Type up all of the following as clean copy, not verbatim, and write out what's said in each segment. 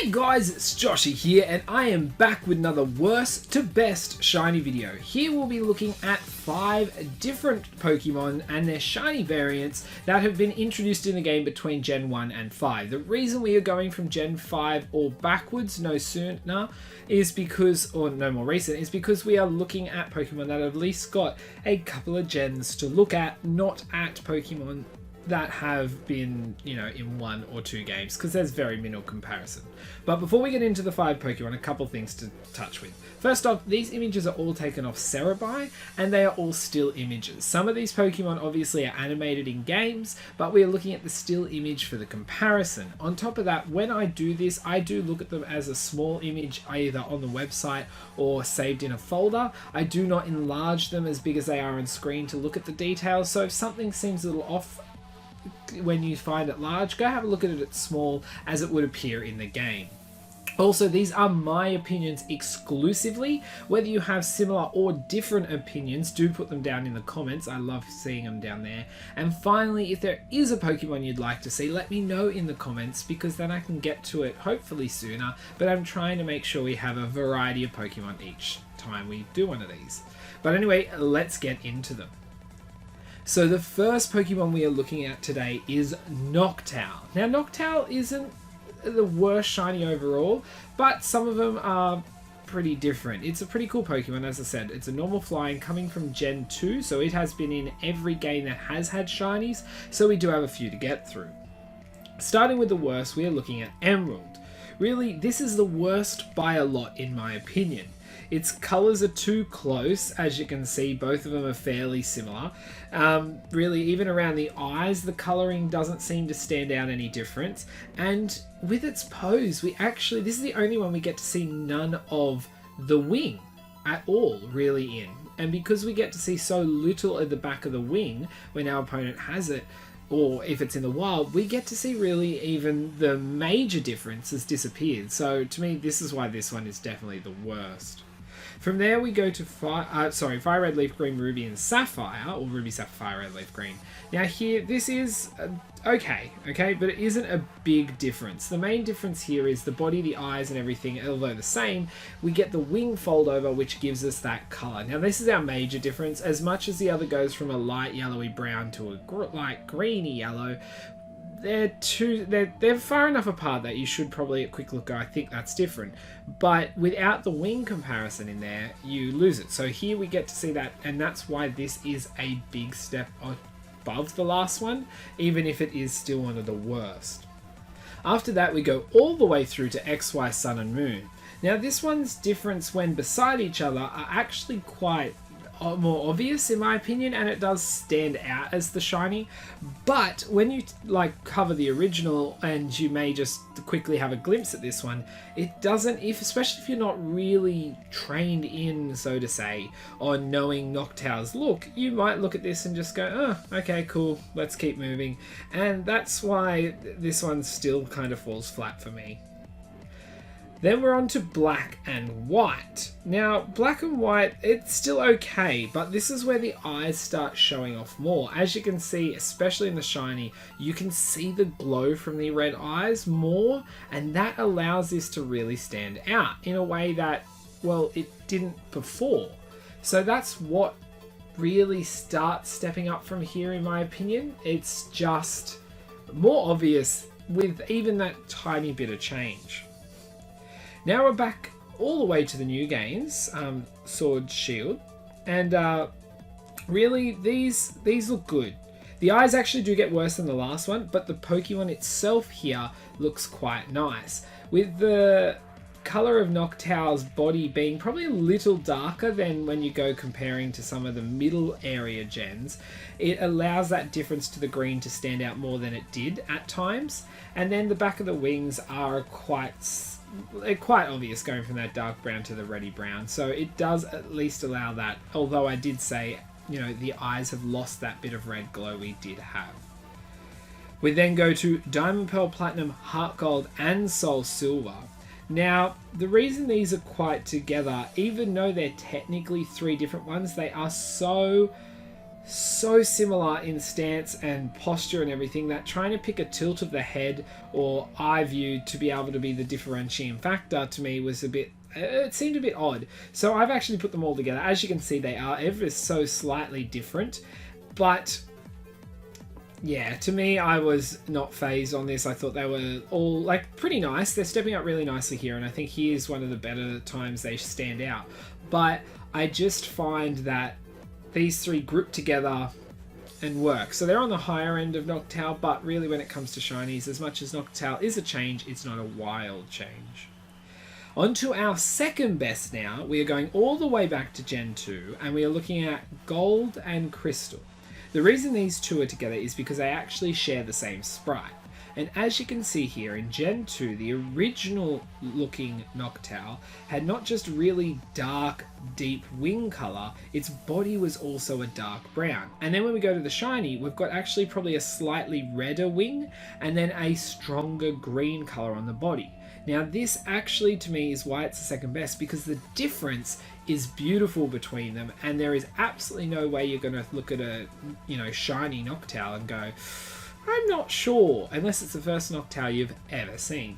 Hey guys, it's Joshy here and I am back with another worst to best shiny video. Here we'll be looking at 5 different Pokemon and their shiny variants that have been introduced in the game between Gen 1 and 5. The reason we are going from Gen 5 or backwards no sooner is because, or no more recent, is because we are looking at Pokemon that have at least got a couple of gens to look at, not at Pokemon that have been, in 1 or 2 games, because there's very minimal comparison. But before we get into the 5 Pokemon, a couple things to touch with. First off, these images are all taken off Cerebi, and they are all still images. Some of these Pokemon obviously are animated in games, but we are looking at the still image for the comparison. On top of that, when I do this, I do look at them as a small image, either on the website or saved in a folder. I do not enlarge them as big as they are on screen to look at the details, so if something seems a little off when you find it large, go have a look at it at small as it would appear in the game. Also, these are my opinions exclusively. Whether you have similar or different opinions, do put them down in the comments. I love seeing them down there. And finally, if there is a Pokemon you'd like to see, let me know in the comments, because then I can get to it hopefully sooner. But I'm trying to make sure we have a variety of Pokemon each time we do one of these. But anyway, let's get into them. So the first Pokemon we are looking at today is Noctal. Now Noctal isn't the worst shiny overall, but some of them are pretty different. It's a pretty cool Pokemon, as I said. It's a normal flying coming from Gen 2, so it has been in every game that has had shinies, so we do have a few to get through. Starting with the worst, we are looking at Emerald. Really, this is the worst by a lot in my opinion. Its colours are too close, as you can see, both of them are fairly similar. Really, even around the eyes, the colouring doesn't seem to stand out any different. And with its pose, this is the only one we get to see none of the wing at all, really, in. And because we get to see so little at the back of the wing when our opponent has it, or if it's in the wild, we get to see really even the major difference has disappeared. So to me, this is why this one is definitely the worst. From there we go to Fire Red Leaf Green Ruby and Sapphire, or Ruby Sapphire Red Leaf Green. Now here, this is okay, but it isn't a big difference. The main difference here is the body, the eyes and everything, although the same, we get the wing fold over, which gives us that colour. Now this is our major difference. As much as the other goes from a light yellowy brown to a light greeny yellow, they're far enough apart that you should probably at quick look go, I think that's different. But without the wing comparison in there, you lose it. So here we get to see that, and that's why this is a big step above the last one, even if it is still one of the worst. After that, we go all the way through to XY Sun and Moon. Now this one's difference when beside each other are actually quite more obvious in my opinion, and it does stand out as the shiny. But when you cover the original and you may just quickly have a glimpse at this one, it doesn't, especially if you're not really trained in, so to say, on knowing Noctal's look, you might look at this and just go, oh, okay, cool, let's keep moving. And that's why this one still kind of falls flat for me. Then we're on to Black and White. Now, Black and White, it's still okay, but this is where the eyes start showing off more. As you can see, especially in the shiny, you can see the glow from the red eyes more, and that allows this to really stand out in a way that, well, it didn't before. So that's what really starts stepping up from here, in my opinion. It's just more obvious with even that tiny bit of change. Now we're back all the way to the new games, Sword Shield, and really these look good. The eyes actually do get worse than the last one, but the Pokemon itself here looks quite nice, with the colour of Noctal's body being probably a little darker than when you go comparing to some of the middle area gens. It allows that difference to the green to stand out more than it did at times, and then the back of the wings are quite obvious, going from that dark brown to the reddy brown, so it does at least allow that, although I did say, the eyes have lost that bit of red glow we did have. We then go to Diamond, Pearl, Platinum, Heart Gold and Soul Silver. Now, the reason these are quite together, even though they're technically 3 different ones, they are so so similar in stance and posture and everything that trying to pick a tilt of the head or eye view to be able to be the differentiating factor to me was it seemed a bit odd. So I've actually put them all together. As you can see, they are ever so slightly different, but yeah, to me, I was not phased on this. I thought they were all like pretty nice. They're stepping up really nicely here, and I think here's one of the better times they stand out. But I just find that these three group together and work. So they're on the higher end of Noctal, but really when it comes to shinies, as much as Noctal is a change, it's not a wild change. On to our second best now. We are going all the way back to Gen 2, and we are looking at Gold and Crystal. The reason these two are together is because they actually share the same sprite. And as you can see here in Gen 2, the original looking Noctal had not just really dark, deep wing color, its body was also a dark brown. And then when we go to the shiny, we've got actually probably a slightly redder wing and then a stronger green color on the body. Now this actually to me is why it's the second best, because the difference is beautiful between them, and there is absolutely no way you're going to look at a shiny Noctal and go, I'm not sure, unless it's the first Noctal you've ever seen.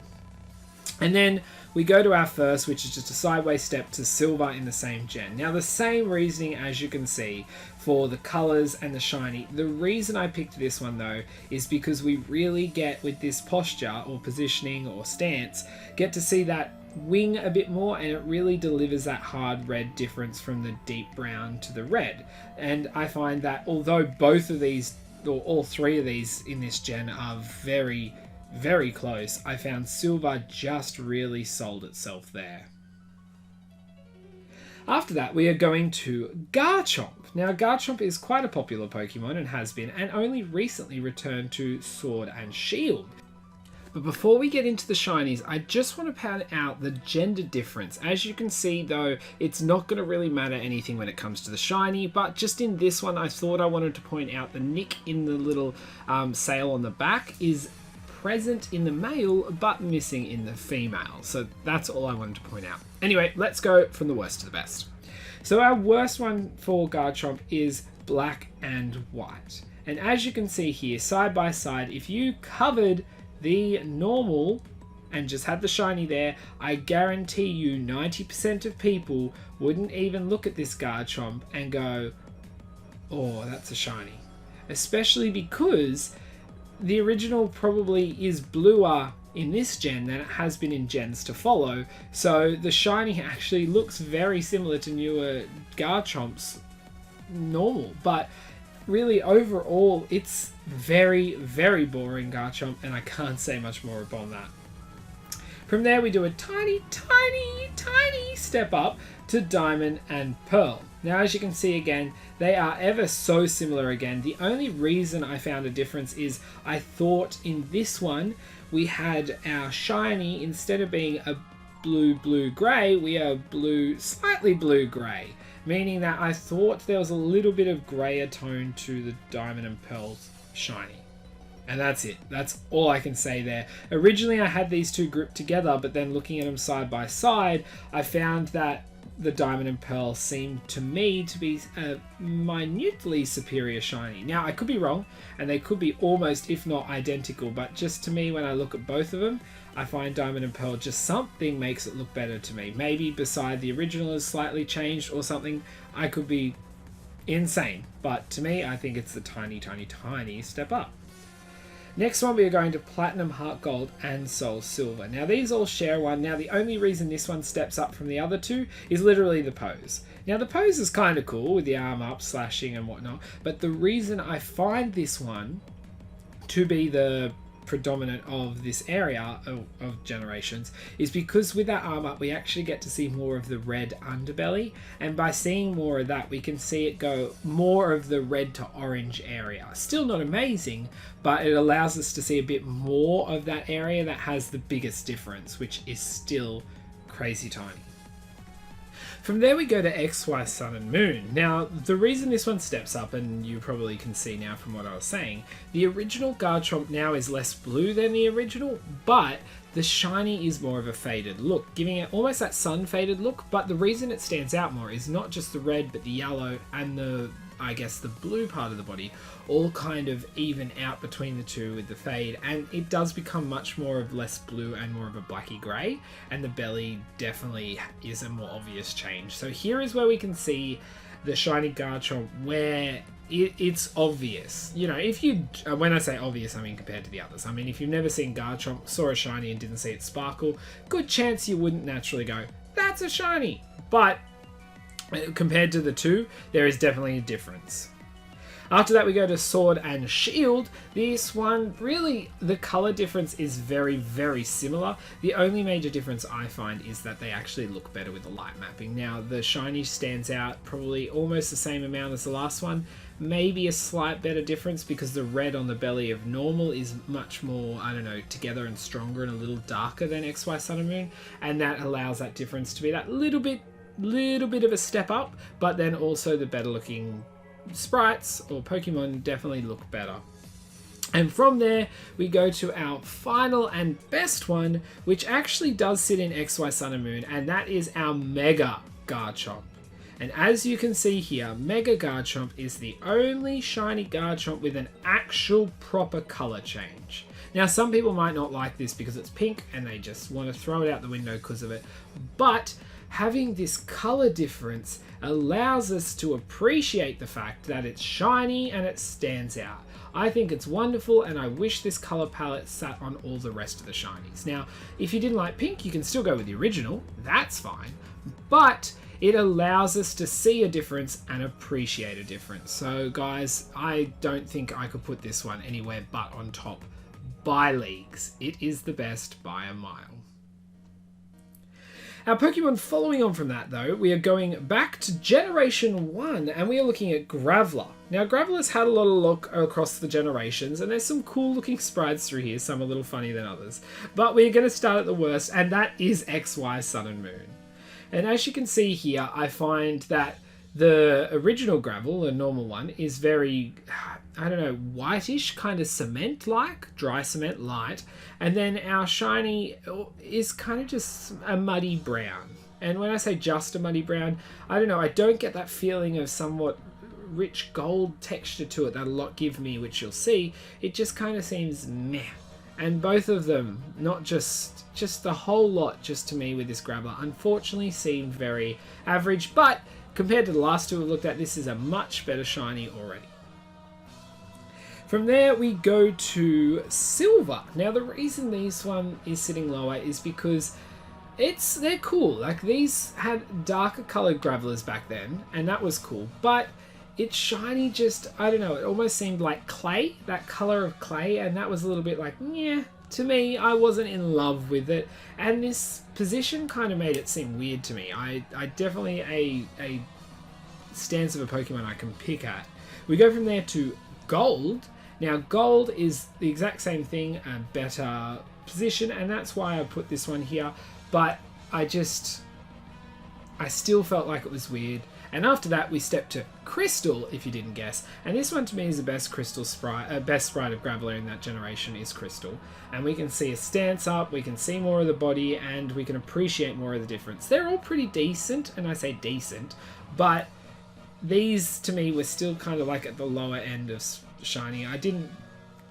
And then we go to our first, which is just a sideways step to Silver in the same gen. Now the same reasoning as you can see for the colors and the shiny. The reason I picked this one though is because we really get with this posture or positioning or stance, get to see that wing a bit more, and it really delivers that hard red difference from the deep brown to the red. And I find that although both of these or all three of these in this gen are very, very close, I found Silver just really sold itself there. After that, we are going to Garchomp. Now, Garchomp is quite a popular Pokemon and has been, and only recently returned to Sword and Shield. But before we get into the shinies, I just want to point out the gender difference. As you can see though, it's not going to really matter anything when it comes to the shiny, but just in this one, I thought I wanted to point out the nick in the little sail on the back is present in the male, but missing in the female. So that's all I wanted to point out. Anyway, let's go from the worst to the best. So our worst one for Garchomp is black and white. And as you can see here, side by side, if you covered the normal and just had the shiny there, I guarantee you 90% of people wouldn't even look at this Garchomp and go, oh, that's a shiny. Especially because the original probably is bluer in this gen than it has been in gens to follow, so the shiny actually looks very similar to newer Garchomp's normal, but really overall it's very, very boring Garchomp, and I can't say much more upon that. From there we do a tiny, tiny, tiny step up to Diamond and Pearl. Now as you can see again, they are ever so similar again. The only reason I found a difference is I thought in this one we had our shiny, instead of being a blue-blue-grey, we are blue, slightly blue-grey. Meaning that I thought there was a little bit of grayer tone to the Diamond and Pearl shiny. And that's it. That's all I can say there. Originally I had these two grouped together, but then looking at them side by side, I found that the Diamond and Pearl seemed to me to be a minutely superior shiny. Now I could be wrong, and they could be almost, if not identical, but just to me when I look at both of them, I find Diamond and Pearl just something makes it look better to me. Maybe beside the original is slightly changed or something. I could be insane, but to me I think it's the tiny, tiny, tiny step up. Next one we are going to Platinum, Heart Gold and Soul Silver. Now these all share one. Now the only reason this one steps up from the other two is literally the pose. Now the pose is kind of cool with the arm up, slashing and whatnot, but the reason I find this one to be the predominant of this area of generations is because with that arm up we actually get to see more of the red underbelly, and by seeing more of that we can see it go more of the red to orange area. Still not amazing, but it allows us to see a bit more of that area that has the biggest difference, which is still crazy tiny. From there we go to XY Sun and Moon. Now the reason this one steps up, and you probably can see now from what I was saying, the original Garchomp now is less blue than the original, but the shiny is more of a faded look, giving it almost that sun faded look. But the reason it stands out more is not just the red but the yellow and the I guess the blue part of the body, all kind of even out between the two with the fade, and it does become much more of less blue and more of a blacky grey, and the belly definitely is a more obvious change. So here is where we can see the shiny Garchomp where it's obvious. You know, if you, when I say obvious, I mean compared to the others. I mean, if you've never seen Garchomp, saw a shiny and didn't see it sparkle, good chance you wouldn't naturally go, that's a shiny. But compared to the two, there is definitely a difference. After that, we go to Sword and Shield. This one, really, the color difference is very, very similar. The only major difference I find is that they actually look better with the light mapping. Now, the shiny stands out probably almost the same amount as the last one. Maybe a slight better difference because the red on the belly of normal is much more, I don't know, together and stronger and a little darker than XY Sun and Moon. And that allows that difference to be that little bit of a step up, but then also the better looking sprites or Pokemon definitely look better. And from there we go to our final and best one, which actually does sit in XY Sun and Moon, and that is our Mega Garchomp. And as you can see here, Mega Garchomp is the only shiny Garchomp with an actual proper color change. Now, some people might not like this because it's pink and they just want to throw it out the window because of it, but having this color difference allows us to appreciate the fact that it's shiny and it stands out. I think it's wonderful, and I wish this color palette sat on all the rest of the shinies. Now, if you didn't like pink, you can still go with the original, that's fine, but it allows us to see a difference and appreciate a difference. So guys, I don't think I could put this one anywhere but on top by leagues. It is the best by a mile. Our Pokemon following on from that, though, we are going back to Generation 1, and we are looking at Graveler. Now, Graveler's had a lot of look across the generations, and there's some cool looking sprites through here, some a little funny than others. But we're going to start at the worst, and that is XY Sun and Moon. And as you can see here, I find that the original Gravel, the normal one, is very, I don't know, whitish, kind of cement-like, dry cement light. And then our shiny is kind of just a muddy brown. And when I say just a muddy brown, I don't know, I don't get that feeling of somewhat rich gold texture to it that a lot give me, which you'll see. It just kind of seems meh. And both of them, not just the whole lot, just to me with this Graveler, unfortunately seem very average, but compared to the last two we've looked at, this is a much better shiny already. From there we go to Silver. Now the reason this one is sitting lower is because they're cool. Like, these had darker coloured Gravelers back then, and that was cool, but it's shiny just, I don't know, it almost seemed like clay, that colour of clay, and that was a little bit like, yeah. To me, I wasn't in love with it, and this position kind of made it seem weird to me. I definitely a stance of a Pokemon I can pick at. We go from there to Gold. Now, Gold is the exact same thing, a better position, and that's why I put this one here, but I still felt like it was weird. And after that, we step to Crystal, if you didn't guess. And this one to me is the best Crystal sprite, best sprite of Graveler in that generation is Crystal. And we can see a stance up, we can see more of the body, and we can appreciate more of the difference. They're all pretty decent, and I say decent, but these to me were still kind of like at the lower end of shiny. I didn't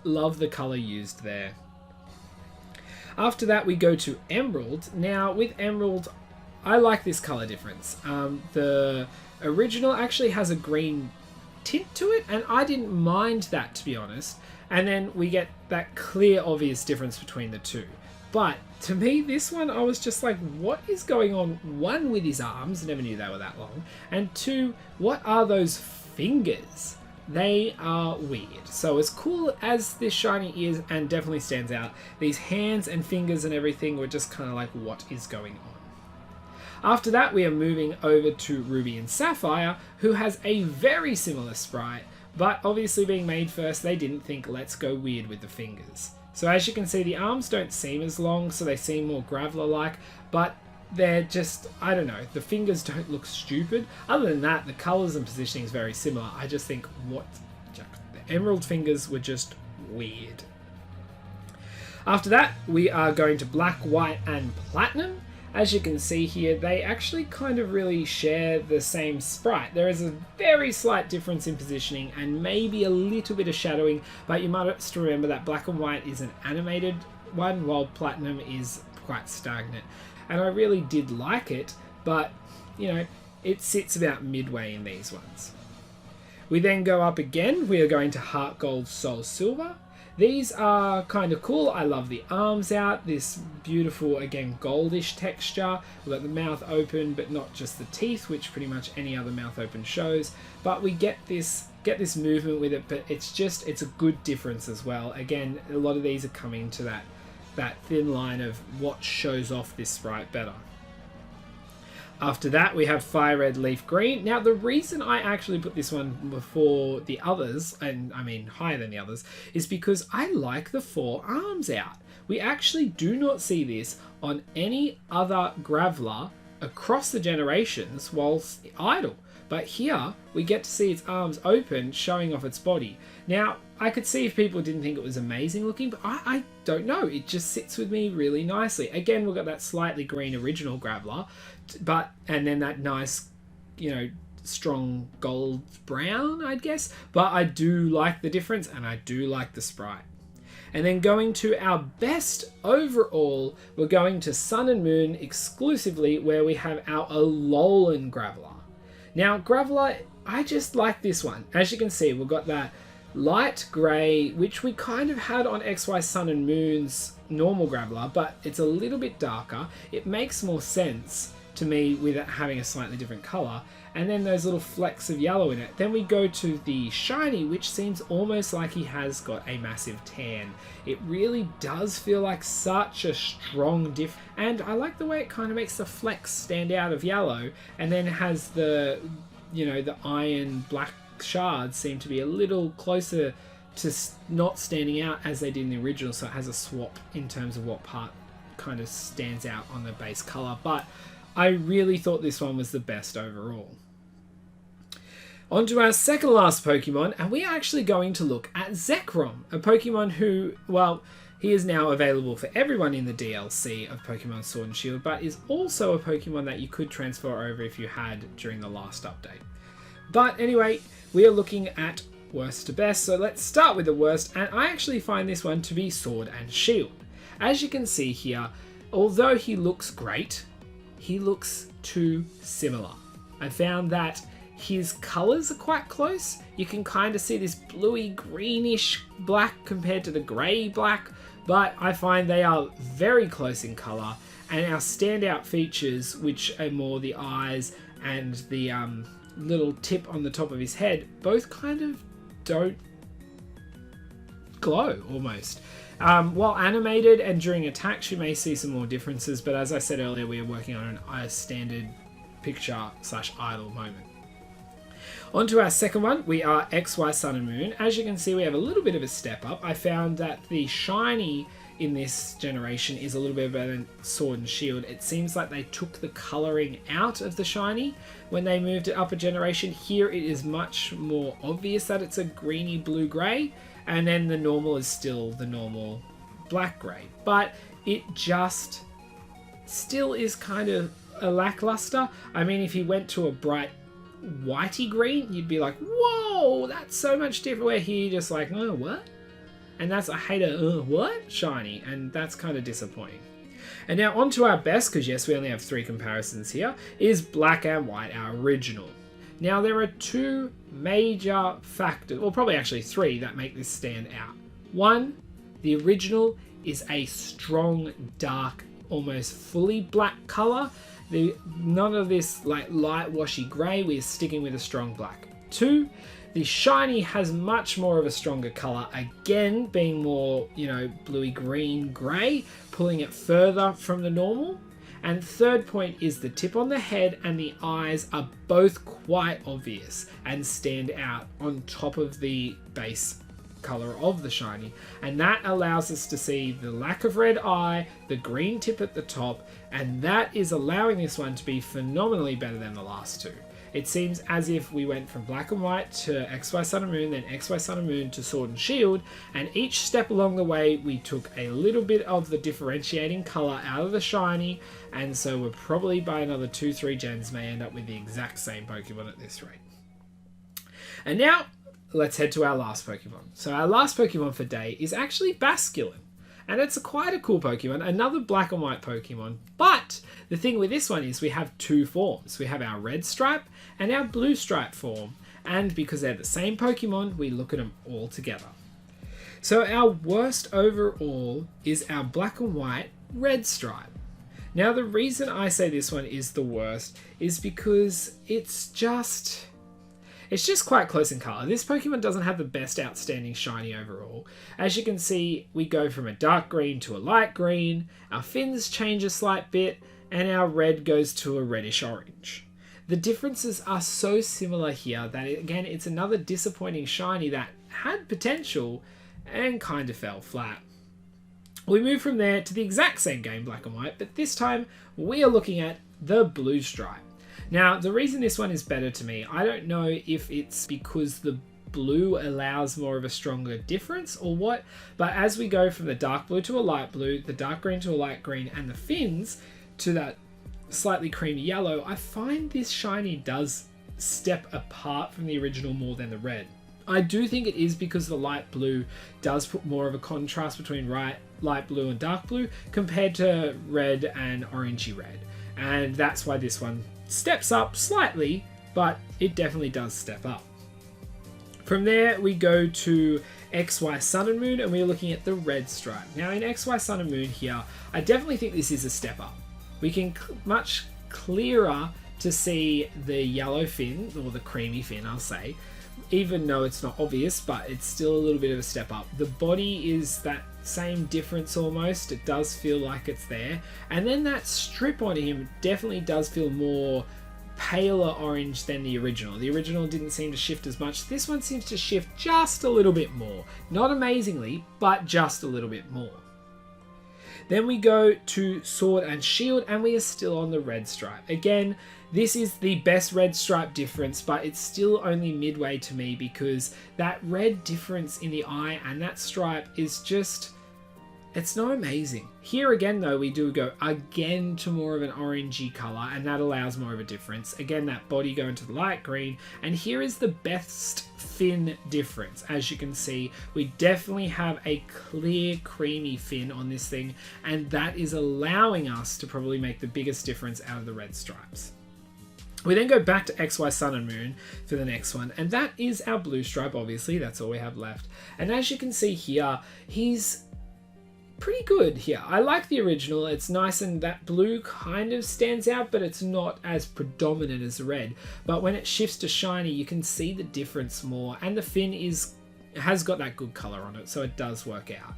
love the color used there. After that, we go to Emerald. Now, with Emerald, I like this color difference. The original actually has a green tint to it, and I didn't mind that, to be honest. And then we get that clear, obvious difference between the two. But to me, this one, I was just like, what is going on? One, with his arms, never knew they were that long. And two, what are those fingers? They are weird. So as cool as this shiny is and definitely stands out, these hands and fingers and everything were just kind of like, what is going on? After that, we are moving over to Ruby and Sapphire, who has a very similar sprite, but obviously being made first, they didn't think, let's go weird with the fingers. So as you can see, the arms don't seem as long, so they seem more Graveler-like, but they're just, I don't know, the fingers don't look stupid. Other than that, the colours and positioning is very similar. I just think, the Emerald fingers were just weird. After that, we are going to Black, White, and Platinum. as you can see here, they actually kind of really share the same sprite. There is a very slight difference in positioning and maybe a little bit of shadowing, but you must remember that black and white is an animated one, while platinum is quite stagnant. And I really did like it, but you know, it sits about midway in these ones. We then go up again. We are going to Heart Gold, Soul Silver. These are kind of cool. I love the arms out, this beautiful, again, goldish texture. We've got the mouth open, but not just the teeth, which pretty much any other mouth open shows. But we get this movement with it, but it's a good difference as well. Again, a lot of these are coming to that thin line of what shows off this sprite better. After that, we have Fire Red, Leaf Green. Now, the reason I actually put this one before the others, and I mean higher than the others, is because I like the 4 arms out. We actually do not see this on any other Graveler across the generations whilst idle. But here, we get to see its arms open, showing off its body. Now, I could see if people didn't think it was amazing looking, but I don't know. It just sits with me really nicely. Again, we've got that slightly green original Graveler, and then that nice, you know, strong gold brown, I guess. But I do like the difference, and I do like the sprite. And then going to our best overall, we're going to Sun and Moon exclusively, where we have our Alolan Graveler. Now, Graveler, I just like this one. As you can see, we've got that light grey, which we kind of had on XY Sun and Moon's normal Graveler, but it's a little bit darker. It makes more sense to me with it having a slightly different colour. And then those little flecks of yellow in it. Then we go to the shiny, which seems almost like he has got a massive tan. It really does feel like such a strong diff. And I like the way it kind of makes the flecks stand out of yellow, and then has the, you know, the iron black shards seem to be a little closer to not standing out as they did in the original. So it has a swap in terms of what part kind of stands out on the base colour. But I really thought this one was the best overall. On to our second last Pokemon, and we are actually going to look at Zekrom, a Pokemon who, well, he is now available for everyone in the DLC of Pokemon Sword and Shield, but is also a Pokemon that you could transfer over if you had during the last update. But anyway, we are looking at worst to best, so let's start with the worst, and I actually find this one to be Sword and Shield. As you can see here, although he looks great, he looks too similar. I found that his colours are quite close. You can kind of see this bluey greenish black compared to the grey black, but I find they are very close in colour, and our standout features, which are more the eyes and the little tip on the top of his head, both kind of don't glow almost. While animated and during attacks, you may see some more differences, but as I said earlier, we are working on a standard picture/idle moment. On to our second one, we are XY Sun and Moon. As you can see, we have a little bit of a step up. I found that the shiny in this generation is a little bit better than Sword and Shield. It seems like they took the colouring out of the shiny when they moved it up a generation. Here it is much more obvious that it's a greeny blue grey, and then the normal is still the normal black grey. But it just still is kind of a lackluster. I mean, if he went to a bright whitey green, you'd be like, whoa, that's so much different. Where here you're just like, oh, what? And that's, I hate a what? Shiny, and that's kind of disappointing. And now on to our best, because yes, we only have 3 comparisons here, is Black and White, our original. Now there are 2 major factors, well probably actually 3, that make this stand out. One, the original is a strong, dark, almost fully black colour. None of this like light washy grey, we're sticking with a strong black. 2, the shiny has much more of a stronger colour, again being more, you know, bluey green grey, pulling it further from the normal. And third point is the tip on the head and the eyes are both quite obvious and stand out on top of the base colour of the shiny, and that allows us to see the lack of red eye, the green tip at the top, and that is allowing this one to be phenomenally better than the last 2. It seems as if we went from Black and White to XY Sun and Moon, then XY Sun and Moon to Sword and Shield, and each step along the way we took a little bit of the differentiating colour out of the shiny, and so we're probably by another 2-3 gens may end up with the exact same Pokemon at this rate. And now, let's head to our last Pokemon. So our last Pokemon for day is actually Basculin. And it's quite a cool Pokemon, another Black and White Pokemon. But the thing with this one is we have two forms. We have our Red Stripe and our Blue Stripe form. And because they're the same Pokemon, we look at them all together. So our worst overall is our Black and White Red Stripe. Now the reason I say this one is the worst is because it's just quite close in colour. This Pokemon doesn't have the best outstanding shiny overall. As you can see, we go from a dark green to a light green, our fins change a slight bit, and our red goes to a reddish orange. The differences are so similar here that, again, it's another disappointing shiny that had potential and kind of fell flat. We move from there to the exact same game, Black and White, but this time we are looking at the Blue Stripe. Now, the reason this one is better to me, I don't know if it's because the blue allows more of a stronger difference or what, but as we go from the dark blue to a light blue, the dark green to a light green, and the fins to that slightly creamy yellow, I find this shiny does step apart from the original more than the red. I do think it is because the light blue does put more of a contrast between light blue and dark blue compared to red and orangey red, and that's why this one steps up slightly, but it definitely does step up. From there, we go to XY Sun and Moon, and we're looking at the Red Stripe. Now, in XY Sun and Moon here, I definitely think this is a step up. We can much clearer to see the yellow fin, or the creamy fin, I'll say, even though it's not obvious, but it's still a little bit of a step up. The body is that same difference almost. It does feel like it's there. And then that strip on him definitely does feel more paler orange than the original. The original didn't seem to shift as much. This one seems to shift just a little bit more. Not amazingly, but just a little bit more. Then we go to Sword and Shield, and we are still on the Red Stripe. Again, this is the best Red Stripe difference, but it's still only midway to me because that red difference in the eye and that stripe is just, it's not amazing. Here again though, we do go again to more of an orangey colour, and that allows more of a difference. Again, that body going to the light green, and here is the best fin difference. As you can see, we definitely have a clear creamy fin on this thing, and that is allowing us to probably make the biggest difference out of the red stripes. We then go back to XY Sun and Moon for the next one, and that is our Blue Stripe, obviously. That's all we have left. And as you can see here, he's pretty good here. I like the original. It's nice, and that blue kind of stands out, but it's not as predominant as the red. But when it shifts to shiny, you can see the difference more, and the fin has got that good color on it, so it does work out.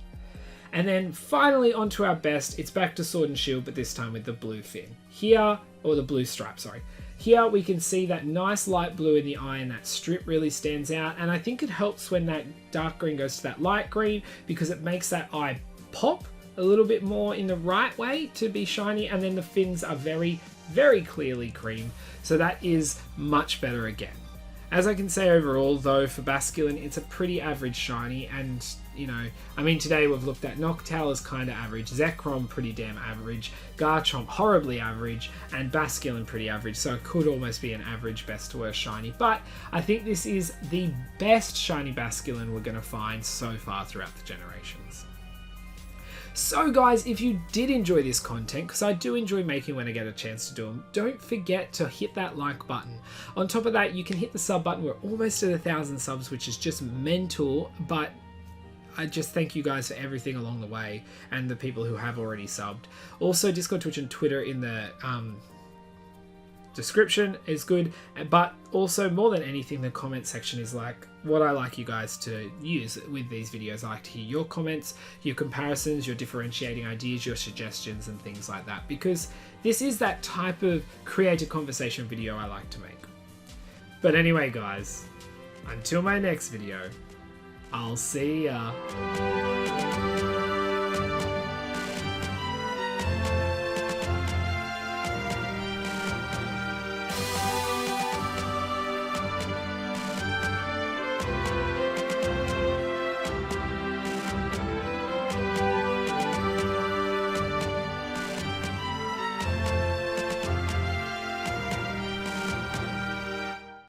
And then finally onto our best, it's back to Sword and Shield, but this time with the blue fin. Here, or the Blue Stripe, sorry. Here we can see that nice light blue in the eye, and that strip really stands out, and I think it helps when that dark green goes to that light green because it makes that eye pop a little bit more in the right way to be shiny, and then the fins are very, very clearly cream, so that is much better again. As I can say overall though, for Basculin, it's a pretty average shiny, and you know, I mean, today we've looked at Noctal as kind of average, Zekrom pretty damn average, Garchomp horribly average, and Basculin pretty average, so it could almost be an average best to worst shiny, but I think this is the best shiny Basculin we're going to find so far throughout the generations. So guys, if you did enjoy this content, because I do enjoy making when I get a chance to do them, don't forget to hit that like button. On top of that, you can hit the sub button. We're almost at 1,000 subs, which is just mental, but I just thank you guys for everything along the way, and the people who have already subbed. Also, Discord, Twitch, and Twitter in the description is good, but also more than anything, the comment section is like what I like you guys to use with these videos. I like to hear your comments, your comparisons, your differentiating ideas, your suggestions, and things like that, because this is that type of creative conversation video I like to make. But anyway guys, until my next video, I'll see ya.